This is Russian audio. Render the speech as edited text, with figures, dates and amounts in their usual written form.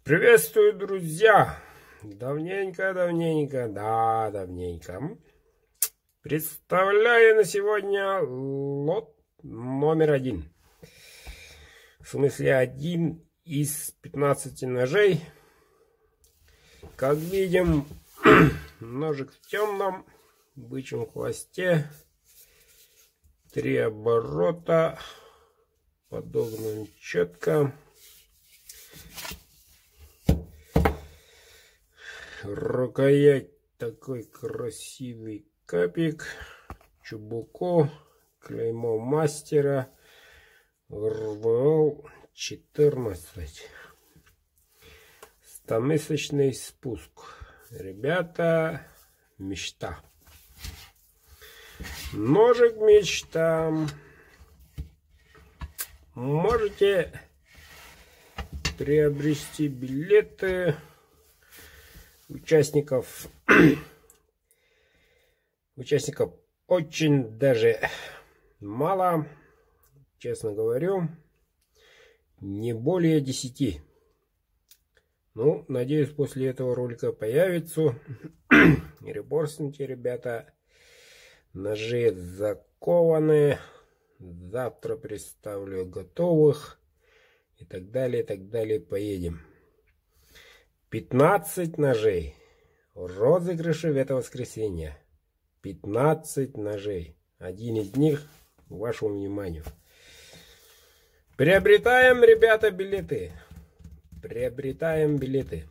Приветствую, друзья! Давненько, давненько. Представляю на сегодня лот номер 1. В смысле, 1 из 15 ножей. Как видим, ножик в темном, бычьем хвосте, 3 оборота, подогнан четко. Рукоять такой красивый капик, чубуко, клеймо мастера, РВО 14. Стомысочный спуск. Ребята, мечта. Ножик мечта. Можете приобрести билеты. Участников очень даже мало, честно говорю, не более 10. Ну, надеюсь, после этого ролика появится. Репостните, ребята. Ножи закованы. Завтра представлю готовых. И так далее, поедем. 15 ножей. Розыгрыши в это воскресенье. 15 ножей. Один из них вашему вниманию. Приобретаем, ребята, билеты. Приобретаем билеты.